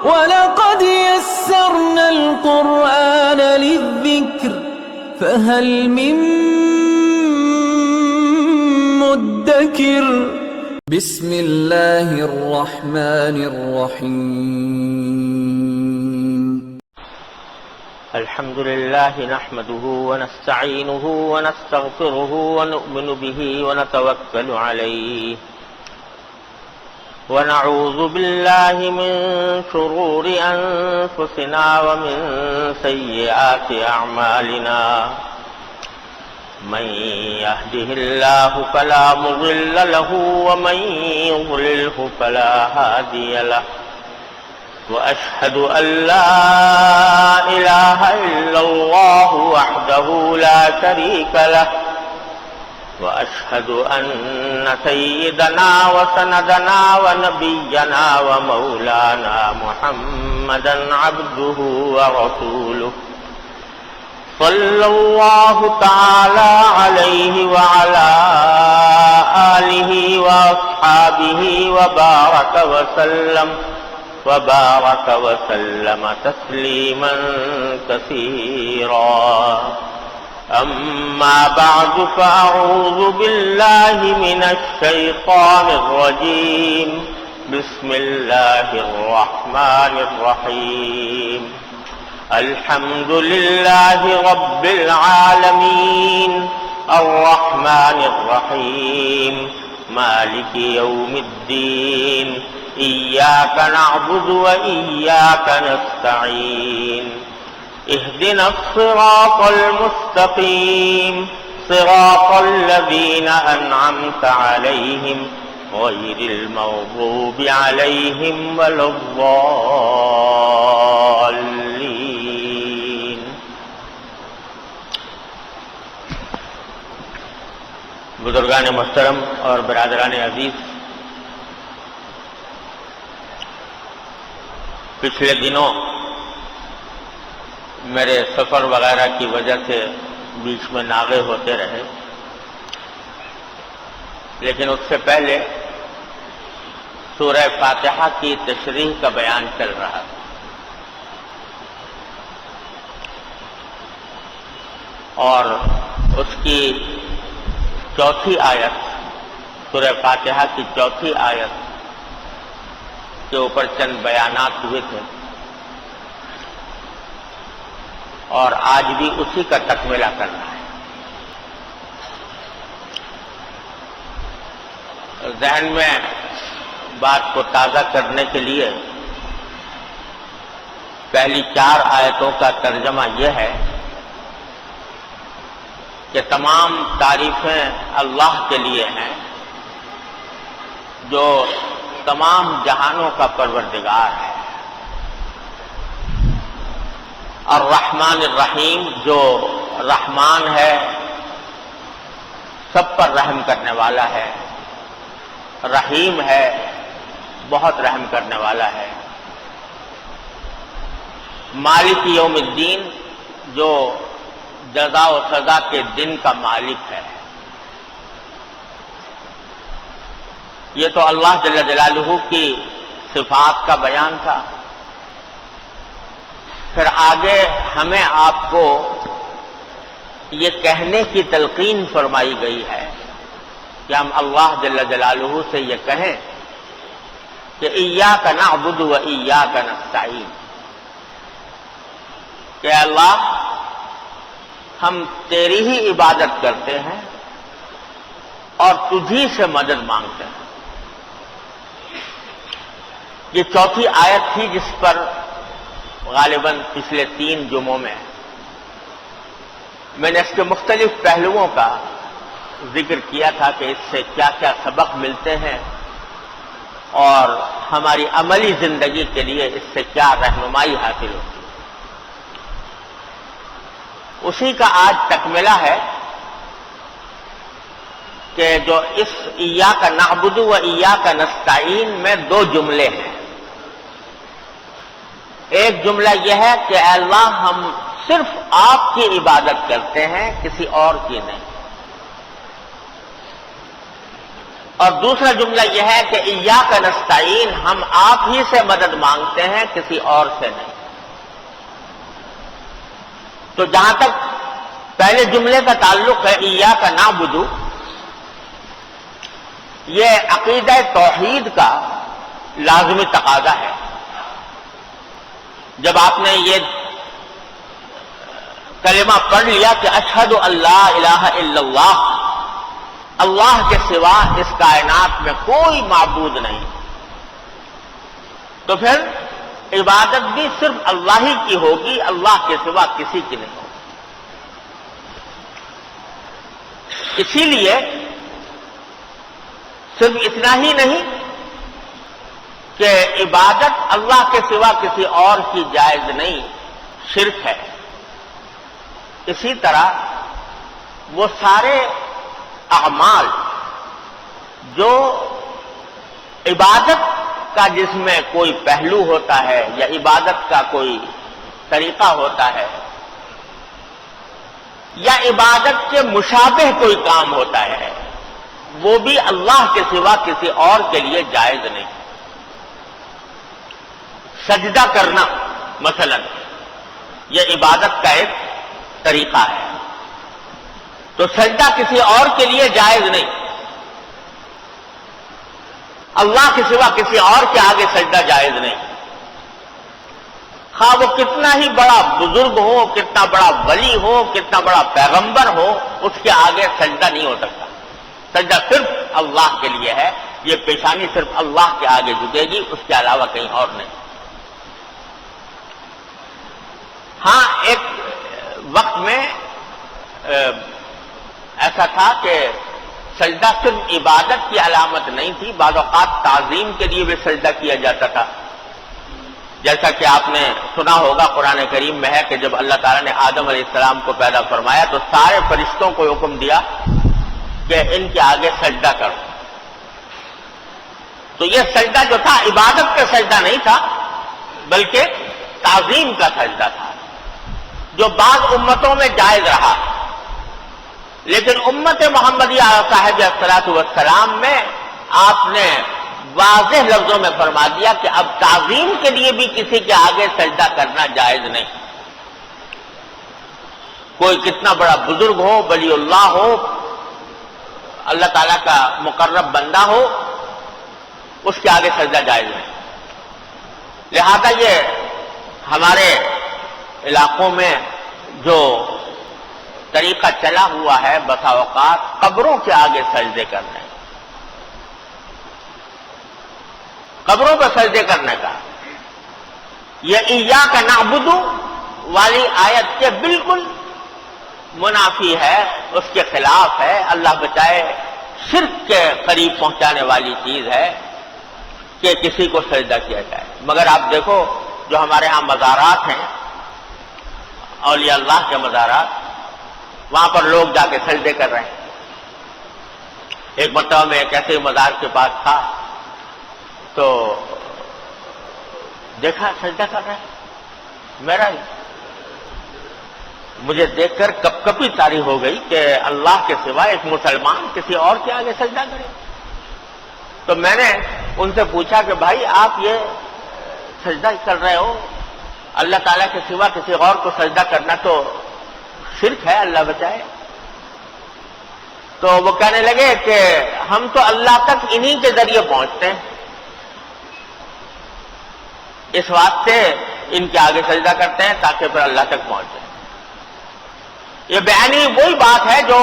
وَلَقَدْ يَسَّرْنَا الْقُرْآنَ لِلذِّكْرِ فَهَلْ مِن مُّدَّكِرٍ بسم اللہ الرحمن الرحیم الحمد للہ نحمده ونستعینه ونستغفره ونؤمن به ونتوکل علیہ ونعوذ باللہ من شرور انفسنا ومن سیئات اعمالنا من يهده الله فلا مضل له ومن يضلله فلا هادي له وأشهد أن لا إله إلا الله وحده لا شريك له وأشهد أن سيدنا وسندنا ونبينا ومولانا محمدا عبده ورسوله صلى الله تعالى عليه وعلى آله وأصحابه وبارك وسلم تسليما كثيرا أما بعد فأعوذ بالله من الشيطان الرجيم بسم الله الرحمن الرحيم الحمد لله رب العالمين الرحمن الرحيم مالك يوم الدين إياك نعبد وإياك نستعين اهدنا الصراط المستقيم صراط الذين أنعمت عليهم غير المغضوب عليهم ولا الضالين بزرگان محترم اور برادران عزیز، پچھلے دنوں میرے سفر وغیرہ کی وجہ سے بیچ میں ناغے ہوتے رہے، لیکن اس سے پہلے سورہ فاتحہ کی تشریح کا بیان چل رہا تھا، اور اس کی چوتھی آیت، سورہ فاتحہ کی چوتھی آیت کے اوپر چند بیانات ہوئے تھے، اور آج بھی اسی کا تکملہ کرنا ہے۔ ذہن میں بات کو تازہ کرنے کے لیے پہلی 4 آیتوں کا ترجمہ یہ ہے کہ تمام تعریفیں اللہ کے لیے ہیں جو تمام جہانوں کا پروردگار ہے، الرحمن الرحیم جو رحمان ہے، سب پر رحم کرنے والا ہے، رحیم ہے، بہت رحم کرنے والا ہے، مالک یوم الدین جو جزا و سزا کے دن کا مالک ہے۔ یہ تو اللہ جل جلالہ کی صفات کا بیان تھا۔ پھر آگے ہمیں آپ کو یہ کہنے کی تلقین فرمائی گئی ہے کہ ہم اللہ جل جلالہ سے یہ کہیں کہ ایاک نعبد و ایاک نستعین، کہ اللہ ہم تیری ہی عبادت کرتے ہیں اور تجھی سے مدد مانگتے ہیں۔ یہ چوتھی آیت تھی جس پر غالباً پچھلے 3 جمعوں میں نے اس کے مختلف پہلوؤں کا ذکر کیا تھا کہ اس سے کیا کیا سبق ملتے ہیں اور ہماری عملی زندگی کے لیے اس سے کیا رہنمائی حاصل ہوتی ہے۔ اسی کا آج تکملہ ہے کہ جو اس ایاک نعبد و ایاک نستعین میں 2 جملے ہیں۔ ایک جملہ یہ ہے کہ اے اللہ ہم صرف آپ کی عبادت کرتے ہیں، کسی اور کی نہیں۔ اور دوسرا جملہ یہ ہے کہ ایاک نستعین، ہم آپ ہی سے مدد مانگتے ہیں، کسی اور سے نہیں۔ تو جہاں تک پہلے جملے کا تعلق ہے ایاک نعبد، یہ عقیدہ توحید کا لازمی تقاضا ہے۔ جب آپ نے یہ کلمہ پڑھ لیا کہ اشہد اللہ الہ الا اللہ، اللہ کے سوا اس کائنات میں کوئی معبود نہیں، تو پھر عبادت بھی صرف اللہ ہی کی ہوگی، اللہ کے سوا کسی کی نہیں ہوگی۔ اسی لیے صرف اتنا ہی نہیں کہ عبادت اللہ کے سوا کسی اور کی جائز نہیں، شرک ہے، اسی طرح وہ سارے اعمال جو عبادت کا جس میں کوئی پہلو ہوتا ہے یا عبادت کا کوئی طریقہ ہوتا ہے یا عبادت کے مشابہ کوئی کام ہوتا ہے، وہ بھی اللہ کے سوا کسی اور کے لیے جائز نہیں۔ سجدہ کرنا مثلا یہ عبادت کا ایک طریقہ ہے، تو سجدہ کسی اور کے لیے جائز نہیں، اللہ کے سوا کسی اور کے آگے سجدہ جائز نہیں، خواہ وہ کتنا ہی بڑا بزرگ ہو، کتنا بڑا ولی ہو، کتنا بڑا پیغمبر ہو، اس کے آگے سجدہ نہیں ہو سکتا۔ سجدہ صرف اللہ کے لیے ہے، یہ پیشانی صرف اللہ کے آگے جھکے گی، اس کے علاوہ کہیں اور نہیں۔ ہاں ایک وقت میں ایسا تھا کہ سجدہ صرف عبادت کی علامت نہیں تھی، بعض اوقات تعظیم کے لیے بھی سجدہ کیا جاتا تھا، جیسا کہ آپ نے سنا ہوگا قرآن کریم میں ہے کہ جب اللہ تعالیٰ نے آدم علیہ السلام کو پیدا فرمایا تو سارے فرشتوں کو حکم دیا کہ ان کے آگے سجدہ کرو۔ تو یہ سجدہ جو تھا عبادت کا سجدہ نہیں تھا بلکہ تعظیم کا سجدہ تھا، جو بعض امتوں میں جائز رہا، لیکن امت محمدیہ صاحب الصلاۃ والسلام میں آپ نے واضح لفظوں میں فرما دیا کہ اب تعظیم کے لیے بھی کسی کے آگے سجدہ کرنا جائز نہیں، کوئی کتنا بڑا بزرگ ہو، ولی اللہ ہو، اللہ تعالیٰ کا مقرب بندہ ہو، اس کے آگے سجدہ جائز نہیں۔ لہذا یہ ہمارے علاقوں میں جو طریقہ چلا ہوا ہے بسا اوقات قبروں کے آگے سجدے کرنے، قبروں پر سجدے کرنے کا، یہ ایاک نعبد والی آیت کے بالکل منافی ہے، اس کے خلاف ہے، اللہ بچائے شرک کے قریب پہنچانے والی چیز ہے کہ کسی کو سجدہ کیا جائے۔ مگر آپ دیکھو جو ہمارے ہاں مزارات ہیں، اولیاء اللہ کے مزارات، وہاں پر لوگ جا کے سجدے کر رہے ہیں۔ ایک مرتبہ میں ایک ایسے مزار کے پاس تھا تو دیکھا سجدہ کر رہے ہیں، میرا مجھے دیکھ کر کپ کپی طاری ہو گئی کہ اللہ کے سوا ایک مسلمان کسی اور کے آگے سجدہ کرے۔ تو میں نے ان سے پوچھا کہ بھائی آپ یہ سجدہ کر رہے ہو، اللہ تعالیٰ کے سوا کسی اور کو سجدہ کرنا تو شرک ہے، اللہ بچائے۔ تو وہ کہنے لگے کہ ہم تو اللہ تک انہی کے ذریعے پہنچتے ہیں، اس واسطے ان کے آگے سجدہ کرتے ہیں تاکہ پھر اللہ تک پہنچے۔ یہ بیانی وہی بات ہے جو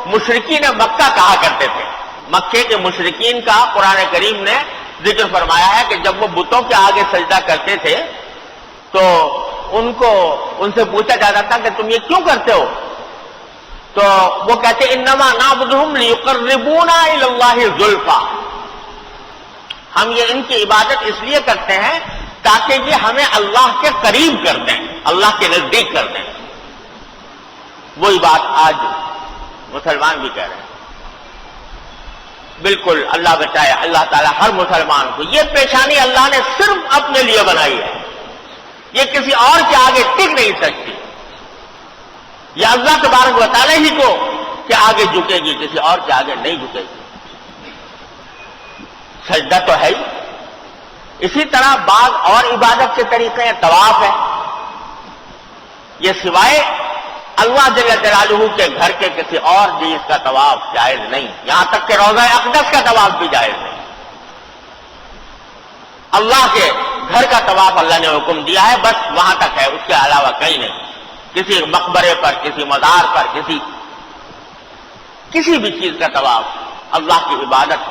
مشرکین مکہ کہا کرتے تھے۔ مکے کے مشرکین کا قرآن کریم نے ذکر فرمایا ہے کہ جب وہ بتوں کے آگے سجدہ کرتے تھے تو ان سے پوچھا جاتا تھا کہ تم یہ کیوں کرتے ہو؟ تو وہ کہتے انما نعبدہم لیقربونا الی اللہ زلفیٰ، ہم یہ ان کی عبادت اس لیے کرتے ہیں تاکہ یہ ہمیں اللہ کے قریب کر دیں، اللہ کے نزدیک کر دیں۔ وہی بات آج مسلمان بھی کہہ رہے ہیں۔ بالکل اللہ بچائے، اللہ تعالیٰ ہر مسلمان کو، یہ پیشانی اللہ نے صرف اپنے لیے بنائی ہے، یہ کسی اور کے آگے ٹک نہیں سکتی، یہ اللہ تبارک و تعالیٰ ہی کو کے آگے جھکے گی، کسی اور کے آگے نہیں جھکے گی۔ سجدہ تو ہے ہی. اسی طرح بعض اور عبادت کے طریقے ہیں. طواف ہے، یہ سوائے اللہ جل جلالہ کے گھر کے کسی اور چیز کا طواف جائز نہیں. یہاں تک کہ روضہ اقدس کا طواف بھی جائز نہیں. اللہ کے گھر کا طواف اللہ نے حکم دیا ہے، بس وہاں تک ہے، اس کے علاوہ کہیں نہیں. کسی مقبرے پر، کسی مزار پر، کسی بھی چیز کا طواف اللہ کی عبادت،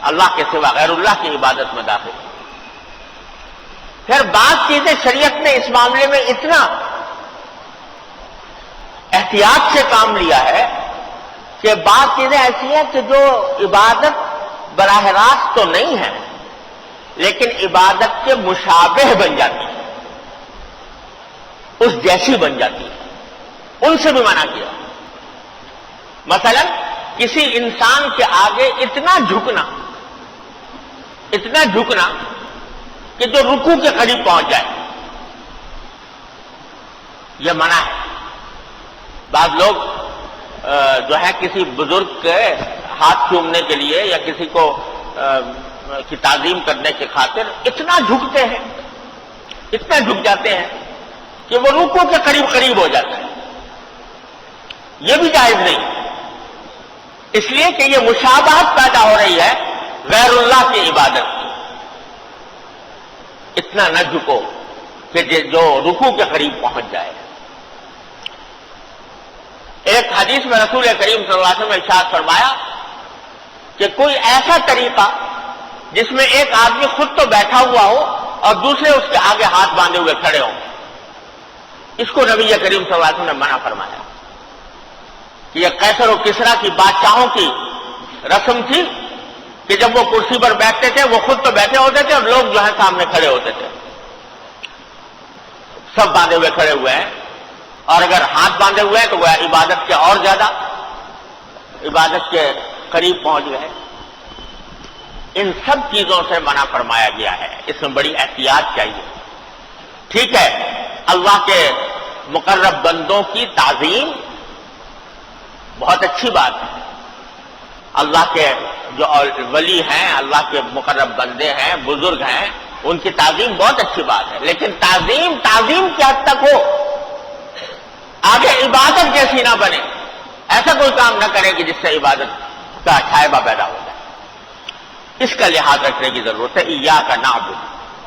اللہ کے سوا غیر اللہ کی عبادت میں داخل. پھر بعض چیزیں شریعت نے اس معاملے میں اتنا احتیاط سے کام لیا ہے کہ بعض چیزیں ایسی ہیں کہ جو عبادت براہ راست تو نہیں ہے لیکن عبادت کے مشابہ بن جاتی ہے، اس جیسی بن جاتی ہے، ان سے بھی منع کیا. مثلا کسی انسان کے آگے اتنا جھکنا کہ جو رکوع کے قریب پہنچ جائے، یہ منع ہے. بعض لوگ جو ہے کسی بزرگ کے ہاتھ چومنے کے لیے یا کسی کو کی تعظیم کرنے کے خاطر اتنا جھکتے ہیں، اتنا جھک جاتے ہیں کہ وہ رکوع کے قریب ہو جاتا ہے. یہ بھی جائز نہیں، اس لیے کہ یہ مشابہت پیدا ہو رہی ہے غیر اللہ کی عبادت کی. اتنا نہ جھکو کہ جو رکوع کے قریب پہنچ جائے. ایک حدیث میں رسول کریم صلی اللہ علیہ وسلم نے ارشاد فرمایا کہ کوئی ایسا طریقہ جس میں ایک آدمی خود تو بیٹھا ہوا ہو اور دوسرے اس کے آگے ہاتھ باندھے ہوئے کھڑے ہوں، اس کو نبی کریم صلی اللہ علیہ وسلم نے منع فرمایا. کہ یہ قیصر و کسریٰ کی بادشاہوں کی رسم تھی کہ جب وہ کرسی پر بیٹھتے تھے وہ خود تو بیٹھے ہوتے تھے اور لوگ جو ہے سامنے کھڑے ہوتے تھے. سب باندھے ہوئے کھڑے ہوئے ہیں، اور اگر ہاتھ باندھے ہوئے ہیں تو وہ عبادت کے اور زیادہ عبادت کے قریب پہنچ گئے. ان سب چیزوں سے منع فرمایا گیا ہے. اس میں بڑی احتیاط چاہیے. ٹھیک ہے، اللہ کے مقرب بندوں کی تعظیم بہت اچھی بات ہے. اللہ کے جو ولی ہیں، اللہ کے مقرب بندے ہیں، بزرگ ہیں، ان کی تعظیم بہت اچھی بات ہے. لیکن تعظیم کی حد تک ہو، آگے عبادت جیسی نہ بنے. ایسا کوئی کام نہ کرے کہ جس سے عبادت کا شائبہ پیدا ہو جائے. اس کا لحاظ رکھنے کی ضرورت ہے. ایاک نعبد،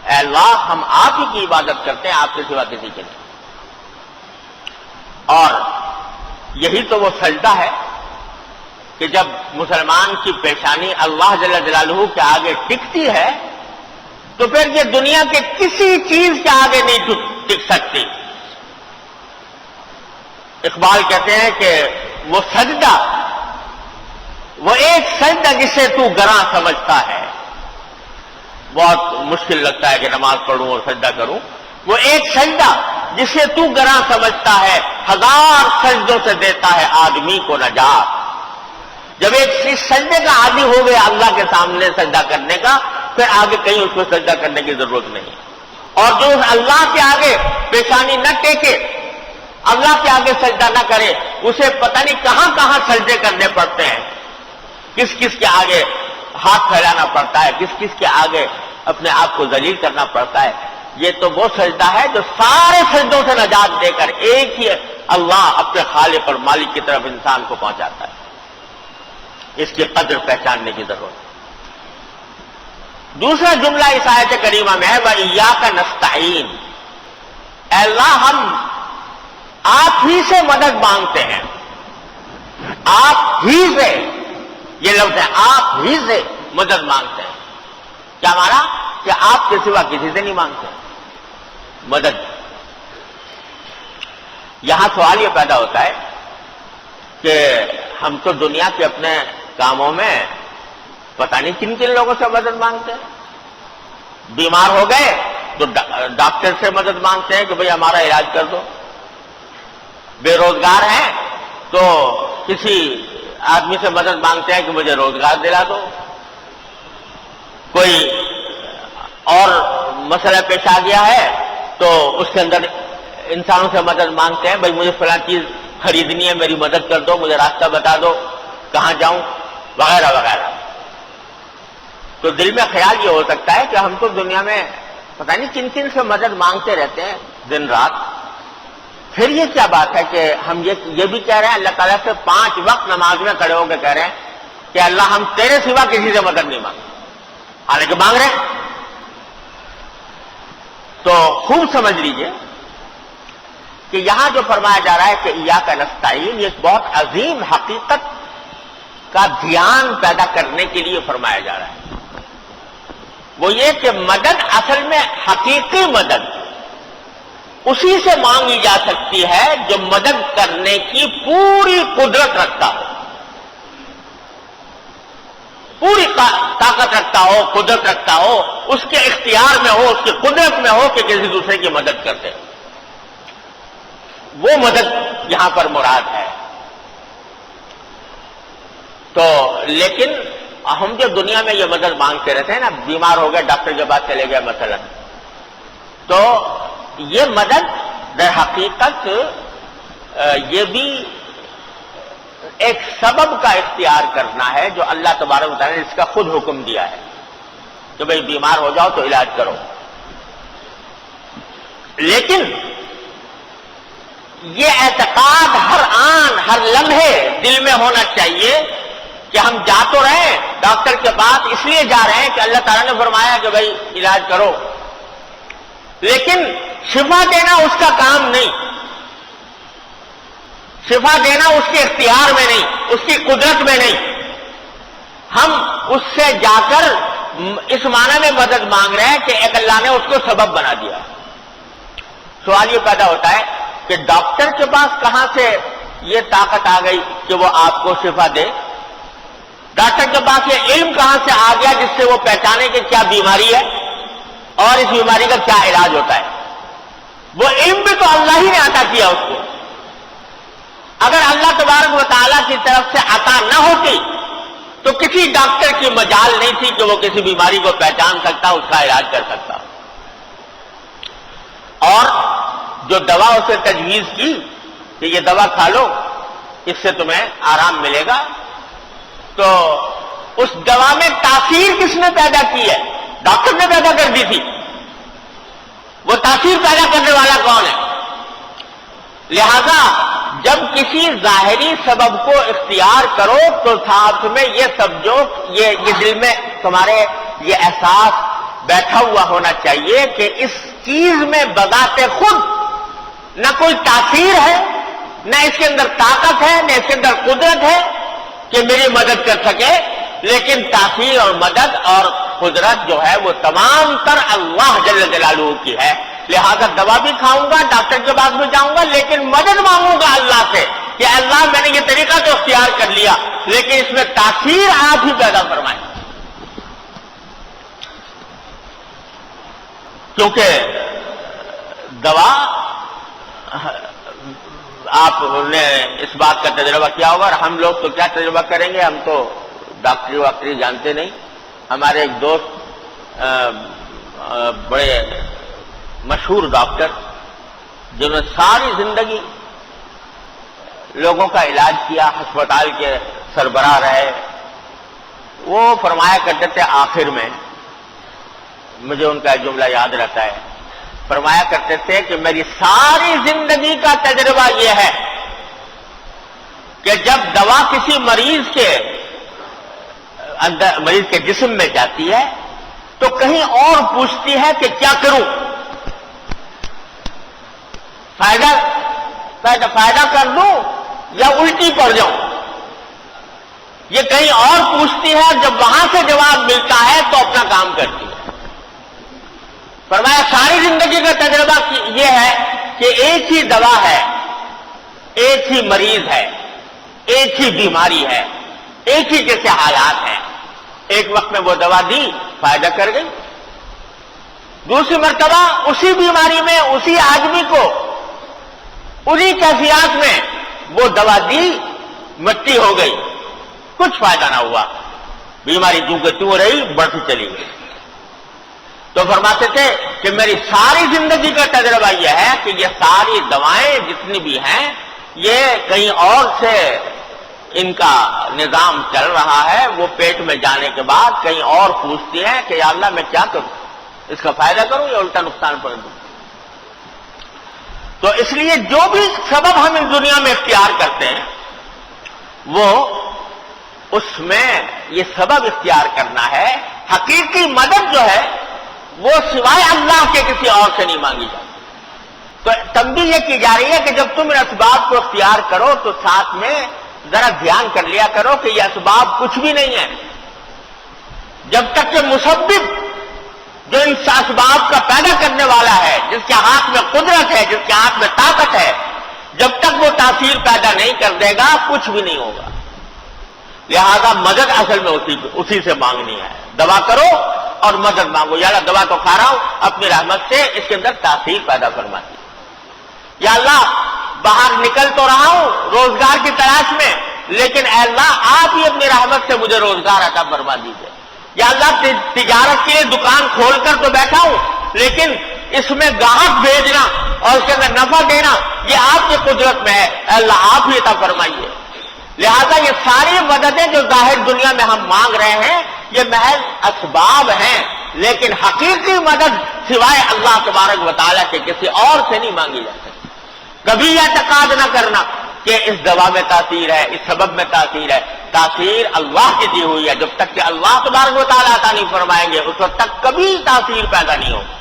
اے اللہ ہم آپ ہی کی عبادت کرتے ہیں، آپ کے سوا کسی کے نہیں. اور یہی تو وہ سجدہ ہے کہ جب مسلمان کی پیشانی اللہ جل جلالہ کے آگے ٹکتی ہے تو پھر یہ دنیا کے کسی چیز کے آگے نہیں ٹک سکتی. اقبال کہتے ہیں کہ وہ سجدہ، وہ ایک سجدہ جسے تو گراں سمجھتا ہے. بہت مشکل لگتا ہے کہ نماز پڑھوں اور سجدہ کروں. وہ ایک سجدہ جسے تو گراں سمجھتا ہے، ہزار سجدوں سے دیتا ہے آدمی کو نجات. جب ایک سجدے کا عادی ہو گیا اللہ کے سامنے سجدہ کرنے کا، پھر آگے کہیں اس کو سجدہ کرنے کی ضرورت نہیں. اور جو اللہ کے آگے پیشانی نہ ٹیکے، اللہ کے آگے سجدہ نہ کرے، اسے پتہ نہیں کہاں کہاں سجدے کرنے پڑتے ہیں، کس کس کے آگے ہاتھ پھیلانا پڑتا ہے، کس کس کے آگے اپنے آپ کو ذلیل کرنا پڑتا ہے. یہ تو وہ سجدہ ہے جو سارے سجدوں سے نجات دے کر ایک ہی اللہ اپنے خالق اور مالک کی طرف انسان کو پہنچاتا ہے. اس کی قدر پہچاننے کی ضرورت ہے. دوسرا جملہ اس آیت کریمہ میں ہے وَإِيَّاكَ نَسْتَعِينُ، اے اللہ ہم آپ ہی سے مدد مانگتے ہیں. آپ ہی سے، یہ لفظ ہے، آپ ہی سے مدد مانگتے ہیں. کیا مانا؟ کہ آپ کے سوا کسی سے نہیں مانگتے مدد. یہاں سوال یہ پیدا ہوتا ہے کہ ہم تو دنیا کے اپنے کاموں میں پتہ نہیں کن کن لوگوں سے مدد مانگتے ہیں. بیمار ہو گئے تو ڈاکٹر سے مدد مانگتے ہیں کہ بھئی ہمارا علاج کر دو. بے روزگار ہیں تو کسی آدمی سے مدد مانگتے ہیں کہ مجھے روزگار دلا دو. کوئی اور مسئلہ پیش آ گیا ہے تو اس کے اندر انسانوں سے مدد مانگتے ہیں، بھئی مجھے فلاں چیز خریدنی ہے، میری مدد کر دو، مجھے راستہ بتا دو، کہاں جاؤں، وغیرہ وغیرہ. تو دل میں خیال یہ ہو سکتا ہے کہ ہم تو دنیا میں پتہ نہیں کن کن سے مدد مانگتے رہتے ہیں دن رات، پھر یہ کیا بات ہے کہ ہم یہ بھی کہہ رہے ہیں اللہ تعالیٰ سے 5 وقت نماز میں کھڑے ہو کے کہہ رہے ہیں کہ اللہ ہم تیرے سوا کسی سے مدد نہیں مانگتے، حالانکہ مانگ رہے ہیں۔ تو خوب سمجھ لیجئے کہ یہاں جو فرمایا جا رہا ہے کہ ایاک نستعین، یہ ایک بہت عظیم حقیقت کا دھیان پیدا کرنے کے لیے فرمایا جا رہا ہے۔ وہ یہ کہ مدد اصل میں حقیقی مدد اسی سے مانگی جا سکتی ہے جو مدد کرنے کی پوری قدرت رکھتا ہو، پوری طاقت رکھتا ہو، قدرت رکھتا ہو، اس کے اختیار میں ہو، اس کی قدرت میں ہو کہ کسی دوسرے کی مدد کرتے، وہ مدد یہاں پر مراد ہے۔ تو لیکن ہم جو دنیا میں یہ مدد مانگتے رہتے ہیں نا، بیمار ہو گئے ڈاکٹر کے پاس چلے گئے مثلا، تو یہ مدد در حقیقت یہ بھی ایک سبب کا اختیار کرنا ہے جو اللہ تبارک و تعالیٰ نے اس کا خود حکم دیا ہے کہ بھئی بیمار ہو جاؤ تو علاج کرو۔ لیکن یہ اعتقاد ہر آن ہر لمحے دل میں ہونا چاہیے کہ ہم جا تو رہے ہیں ڈاکٹر کے پاس، اس لیے جا رہے ہیں کہ اللہ تعالیٰ نے فرمایا کہ بھئی علاج کرو، لیکن شفا دینا اس کا کام نہیں، شفا دینا اس کے اختیار میں نہیں، اس کی قدرت میں نہیں۔ ہم اس سے جا کر اس معنی میں مدد مانگ رہے ہیں کہ ایک اللہ نے اس کو سبب بنا دیا۔ سوال یہ پیدا ہوتا ہے کہ ڈاکٹر کے پاس کہاں سے یہ طاقت آ گئی کہ وہ آپ کو شفا دے؟ ڈاکٹر کے پاس یہ علم کہاں سے آ گیا جس سے وہ پہچانے کہ کیا بیماری ہے اور اس بیماری کا کیا علاج ہوتا ہے؟ وہ علم بھی تو اللہ ہی نے عطا کیا اس کو۔ اگر اللہ تبارک و تعالیٰ کی طرف سے عطا نہ ہوتی تو کسی ڈاکٹر کی مجال نہیں تھی کہ وہ کسی بیماری کو پہچان سکتا، اس کا علاج کر سکتا۔ اور جو دوا اسے تجویز کی کہ یہ دوا کھا لو اس سے تمہیں آرام ملے گا، تو اس دوا میں تاثیر کس نے پیدا کی ہے؟ ڈاکٹر نے پیدا کر دی تھی۔ وہ تاثیر پیدا کرنے والا کون ہے؟ لہذا جب کسی ظاہری سبب کو اختیار کرو تو ساتھ میں یہ سمجھو، یہ دل میں تمہارے یہ احساس بیٹھا ہوا ہونا چاہیے کہ اس چیز میں بذات خود نہ کوئی تاثیر ہے، نہ اس کے اندر طاقت ہے، نہ اس کے اندر قدرت ہے کہ میری مدد کر سکے، لیکن تاثیر اور مدد اور قدرت جو ہے وہ تمام تر اللہ جل جلالہ کی ہے۔ لہذا دوا بھی کھاؤں گا، ڈاکٹر کے پاس بھی جاؤں گا، لیکن مدد مانگوں گا اللہ سے کہ اللہ میں نے یہ طریقہ تو اختیار کر لیا، لیکن اس میں تاثیر آپ ہی پیدا فرمائیں۔ کیونکہ دوا، آپ نے اس بات کا تجربہ کیا ہوگا، اور ہم لوگ تو کیا تجربہ کریں گے، ہم تو ڈاکٹری واکٹری جانتے نہیں۔ ہمارے ایک دوست بڑے مشہور ڈاکٹر جنہوں نے ساری زندگی لوگوں کا علاج کیا، ہسپتال کے سربراہ رہے، وہ فرمایا کرتے تھے آخر میں، مجھے ان کا جملہ یاد رہتا ہے، فرمایا کرتے تھے کہ میری ساری زندگی کا تجربہ یہ ہے کہ جب دوا کسی مریض کے اندر، مریض کے جسم میں جاتی ہے تو کہیں اور پوچھتی ہے کہ کیا کروں، فائدہ کر لوں یا الٹی پڑ جاؤں، یہ کہیں اور پوچھتی ہے، جب وہاں سے جواب ملتا ہے تو اپنا کام کرتی ہے۔ فرمایا ساری زندگی کا تجربہ یہ ہے کہ ایک ہی دوا ہے، ایک ہی مریض ہے، ایک ہی بیماری ہے، ایک ہی جیسے حالات ہیں، ایک وقت میں وہ دوا دی، فائدہ کر گئی، دوسری مرتبہ اسی بیماری میں اسی آدمی کو انہی کیفیات میں وہ دوا دی، مٹی ہو گئی، کچھ فائدہ نہ ہوا، بیماری چونکہ تیوں رہی، بڑھتی چلی گئی۔ تو فرماتے تھے کہ میری ساری زندگی کا تجربہ یہ ہے کہ یہ ساری دوائیں جتنی بھی ہیں یہ کہیں اور سے ان کا نظام چل رہا ہے، وہ پیٹ میں جانے کے بعد کہیں اور پوچھتی ہیں کہ یا اللہ میں کیا کروں، اس کا فائدہ کروں یا الٹا نقصان پہنچ دوں۔ تو اس لیے جو بھی سبب ہم اس دنیا میں اختیار کرتے ہیں وہ اس میں یہ سبب اختیار کرنا ہے، حقیقی مدد جو ہے وہ سوائے اللہ کے کسی اور سے نہیں مانگی جاتی۔ تو تنبیہ یہ کی جا رہی ہے کہ جب تم ان اسباب کو اختیار کرو تو ساتھ میں ذرا دھیان کر لیا کرو کہ یہ اسباب کچھ بھی نہیں ہے، جب تک کہ مسبب جو ان اسباب کا پیدا کرنے والا ہے، جس کے ہاتھ میں قدرت ہے، جس کے ہاتھ میں طاقت ہے، جب تک وہ تاثیر پیدا نہیں کر دے گا کچھ بھی نہیں ہوگا۔ لہذا مدد اصل میں اسی سے مانگنی ہے۔ دوا کرو اور مدد مانگو، یا اللہ دوا تو کھا رہا ہوں، اپنی رحمت سے اس کے اندر تاثیر پیدا فرماتی، یا اللہ باہر نکل تو رہا ہوں روزگار کی تلاش میں، لیکن اے اللہ آپ ہی اپنی رحمت سے مجھے روزگار عطا فرما دیجیے۔ یا اللہ تجارت کے لیے دکان کھول کر تو بیٹھا ہوں، لیکن اس میں گاہک بھیجنا اور اس کے اندر نفع دینا یہ آپ کی قدرت میں ہے، اے اللہ آپ ہی عطا فرمائیے۔ لہذا یہ ساری مددیں جو ظاہر دنیا میں ہم مانگ رہے ہیں یہ محض اسباب ہیں، لیکن حقیقی مدد سوائے اللہ تبارک و تعالیٰ کے کسی اور سے نہیں مانگی جا سکتی۔ کبھی یہ اعتقاد نہ کرنا کہ اس دوا میں تاثیر ہے، اس سبب میں تاثیر ہے، تاثیر اللہ کی دی ہوئی ہے۔ جب تک کہ اللہ تبارک و تعالیٰ عطا نہیں فرمائیں گے اس وقت تک کبھی تاثیر پیدا نہیں ہوگی۔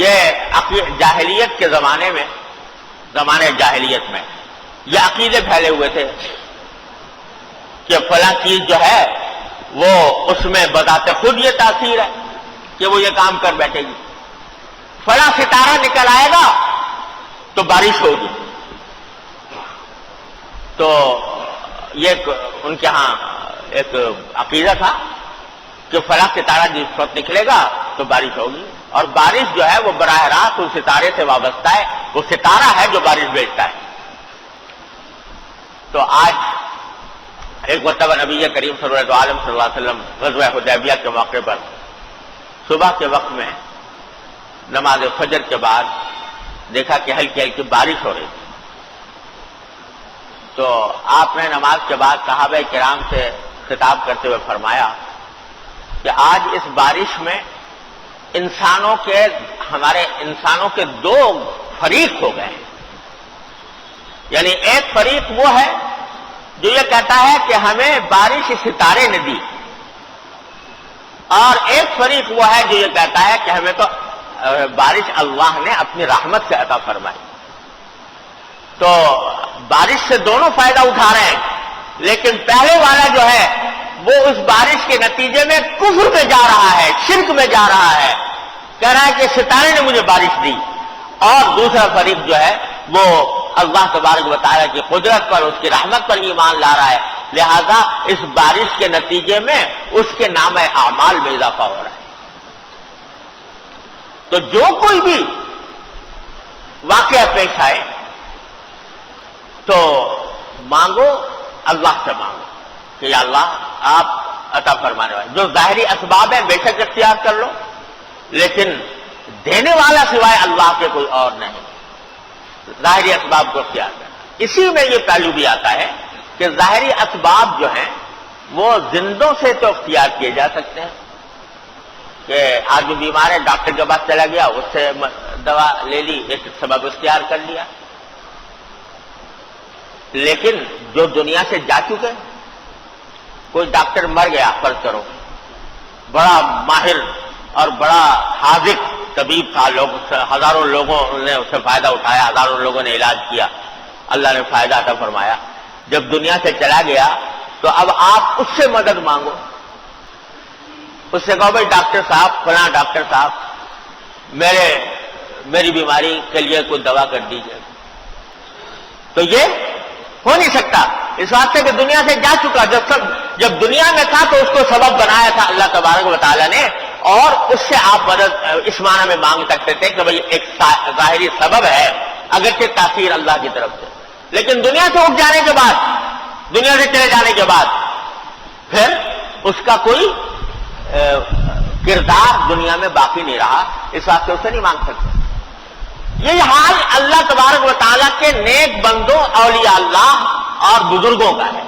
یہ جاہلیت کے زمانے جاہلیت میں یہ عقیدے پھیلے ہوئے تھے کہ فلاں چیز جو ہے وہ اس میں بذات خود یہ تاثیر ہے کہ وہ یہ کام کر بیٹھے گی، فلاں ستارہ نکل آئے گا تو بارش ہوگی۔ تو یہ ان کے ہاں ایک عقیدہ تھا کہ فلاں ستارہ جس وقت نکلے گا تو بارش ہوگی، اور بارش جو ہے وہ براہ راست اس ستارے سے وابستہ ہے، وہ ستارہ ہے جو بارش بھیجتا ہے۔ تو آج ایک مرتبہ نبی کریم صلی اللہ علیہ وسلم غزوہ حدیبیہ کے موقع پر صبح کے وقت میں نماز فجر کے بعد دیکھا کہ ہلکی ہلکی بارش ہو رہی تھی۔ تو آپ نے نماز کے بعد صحابہ کرام سے خطاب کرتے ہوئے فرمایا کہ آج اس بارش میں ہمارے انسانوں کے دو فریق ہو گئے ہیں، یعنی ایک فریق وہ ہے جو یہ کہتا ہے کہ ہمیں بارش ستارے نے دی، اور ایک فریق وہ ہے جو یہ کہتا ہے کہ ہمیں تو بارش اللہ نے اپنی رحمت سے عطا فرمائی۔ تو بارش سے دونوں فائدہ اٹھا رہے ہیں، لیکن پہلے والا جو ہے وہ اس بارش کے نتیجے میں کفر میں جا رہا ہے، شرک میں جا رہا ہے، کہہ رہا ہے کہ ستارے نے مجھے بارش دی، اور دوسرا فریق جو ہے وہ اللہ تبارک و تعالیٰ کی قدرت پر، اس کی رحمت پر ایمان لا رہا ہے، لہذا اس بارش کے نتیجے میں اس کے نام اعمال میں اضافہ ہو رہا ہے۔ تو جو کوئی بھی واقعہ پیش آئے تو مانگو، اللہ سے مانگو کہ یا اللہ آپ عطا فرمانے والے، جو ظاہری اسباب ہیں بے شک اختیار کر لو، لیکن دینے والا سوائے اللہ کے کوئی اور نہیں، ظاہری اسباب کو اختیار کرنا۔ اسی میں یہ پہلو بھی آتا ہے کہ ظاہری اسباب جو ہیں وہ زندوں سے تو اختیار کیے جا سکتے ہیں، کہ آدمی بیمار ہے ڈاکٹر کے پاس چلا گیا، اس سے دوا لے لی، ایک سبب اختیار کر لیا، لیکن جو دنیا سے جا چکے، کوئی ڈاکٹر مر گیا فرض کرو، بڑا ماہر اور بڑا حاذق طبیب تھا، ہزاروں لوگوں نے اس سے فائدہ اٹھایا، ہزاروں لوگوں نے علاج کیا، اللہ نے فائدہ عطا فرمایا، جب دنیا سے چلا گیا تو اب آپ اس سے مدد مانگو، اس سے کہو بھائی ڈاکٹر صاحب، فلاں ڈاکٹر صاحب میری بیماری کے لیے کوئی دوا کر دیجیے، تو یہ ہو نہیں سکتا، اس واسطے کہ دنیا سے جا چکا، جب دنیا میں تھا تو اس کو سبب بنایا تھا اللہ تبارک و تعالیٰ نے، اور اس سے آپ مدد اس معنی میں مانگ سکتے تھے کہ بھئی ایک ظاہری سبب ہے اگرچہ تاثیر اللہ کی طرف سے، لیکن دنیا سے اٹھ جانے کے بعد، دنیا سے چلے جانے کے بعد پھر اس کا کوئی کردار دنیا میں باقی نہیں رہا، اس واسطے اسے نہیں مانگ سکتے۔ یہی حال اللہ تبارک و تعالیٰ کے نیک بندوں اولیاء اللہ اور بزرگوں کا ہے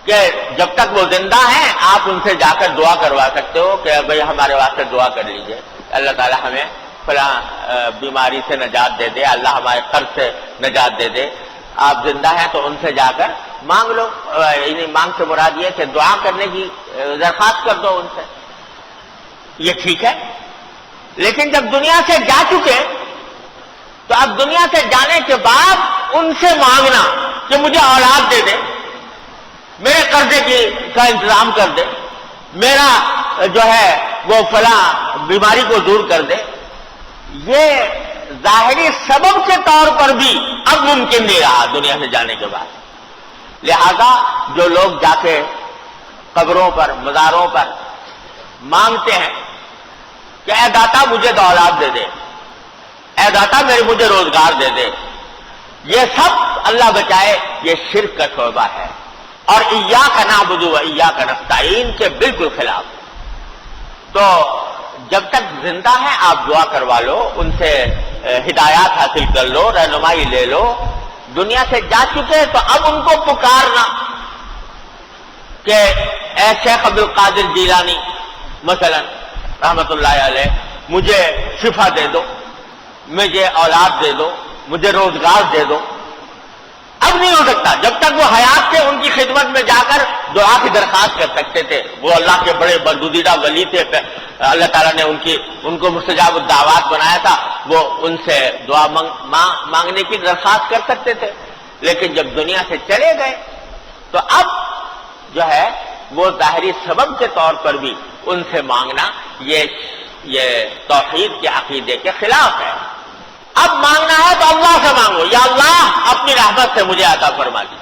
کہ جب تک وہ زندہ ہیں آپ ان سے جا کر دعا کروا سکتے ہو کہ بھئی ہمارے واسطے دعا کر لیجئے، اللہ تعالیٰ ہمیں فلاں بیماری سے نجات دے دے، اللہ ہمارے قرض سے نجات دے دے۔ آپ زندہ ہیں تو ان سے جا کر مانگ لو، یعنی مانگ سے مراد یہ کہ دعا کرنے کی درخواست کر دو ان سے، یہ ٹھیک ہے۔ لیکن جب دنیا سے جا چکے تو اب دنیا سے جانے کے بعد ان سے مانگنا کہ مجھے اولاد دے دے، میرے قرضے کا انتظام کر دے، میرا جو ہے وہ فلاں بیماری کو دور کر دے، یہ ظاہری سبب کے طور پر بھی اب ممکن نہیں رہا دنیا سے جانے کے بعد۔ لہذا جو لوگ جا کے قبروں پر مزاروں پر مانگتے ہیں کہ اے داتا مجھے اولاد دے دے، اے داتا مجھے روزگار دے دے، یہ سب اللہ بچائے یہ شرک کا شعبہ ہے اور ایاک نعبد و ایاک نستعین کے بالکل خلاف۔ تو جب تک زندہ ہے آپ دعا کروا لو، ان سے ہدایات حاصل کر لو، رہنمائی لے لو۔ دنیا سے جا چکے تو اب ان کو پکارنا کہ اے شیخ عبد القادر جیلانی مثلا رحمت اللہ علیہ مجھے شفا دے دو، مجھے اولاد دے دو، مجھے روزگار دے دو، اب نہیں ہو سکتا۔ جب تک وہ حیات تھے ان کی خدمت میں جا کر دعا کی درخواست کر سکتے تھے، وہ اللہ کے بڑے برگزیدہ ولی تھے، اللہ تعالیٰ نے ان کو مستجاب الدعوات بنایا تھا، وہ ان سے دعا مانگنے کی درخواست کر سکتے تھے۔ لیکن جب دنیا سے چلے گئے تو اب جو ہے وہ ظاہری سبب کے طور پر بھی ان سے مانگنا یہ توحید کے عقیدے کے خلاف ہے۔ اب مانگنا ہے تو اللہ سے مانگو، یا اللہ اپنی رحمت سے مجھے عطا فرما دی۔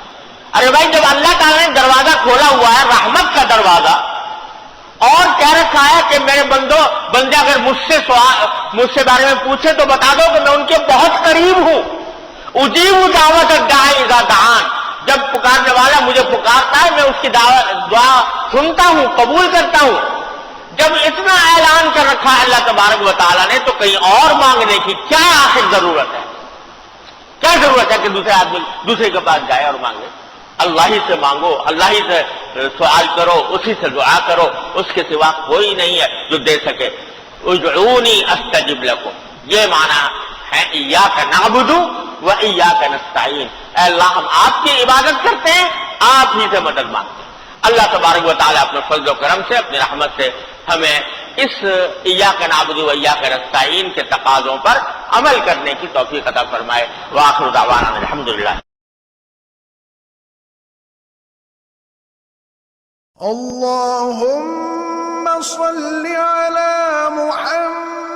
ارے بھائی جب اللہ تعالیٰ نے دروازہ کھولا ہوا ہے رحمت کا دروازہ اور کہہ رکھا ہے کہ میرے بندے اگر مجھ سے بارے میں پوچھے تو بتا دو کہ میں ان کے بہت قریب ہوں، اجیب دعوت الداعی اذا دعان، جب پکارنے والا مجھے پکارتا ہے میں اس کی دعا سنتا ہوں، قبول کرتا ہوں۔ جب اتنا اعلان کر رکھا ہے اللہ تبارک و تعالیٰ نے تو کہیں اور مانگنے کی کیا آخر ضرورت ہے؟ کیا ضرورت ہے کہ دوسرے کے پاس جائے اور مانگے؟ اللہ ہی سے مانگو، اللہ ہی سے سوال کرو، اسی سے دعا کرو، اس کے سوا کوئی نہیں ہے جو دے سکے۔ ادعونی استجب لکم، یہ معنی ہے ایاک نعبد و ایاک نستعین، اے اللہ ہم آپ کی عبادت کرتے ہیں، آپ ہی سے مدد مانگتے ہیں۔ اللہ تبارک و تعالیٰ اپنے فضل و کرم سے اپنی رحمت سے ہمیں اس ایاک نعبد و ایاک نستعین کے تقاضوں پر عمل کرنے کی توفیق عطا فرمائے۔ وآخر دعوانا الحمدللہ۔ اللهم صل على محمد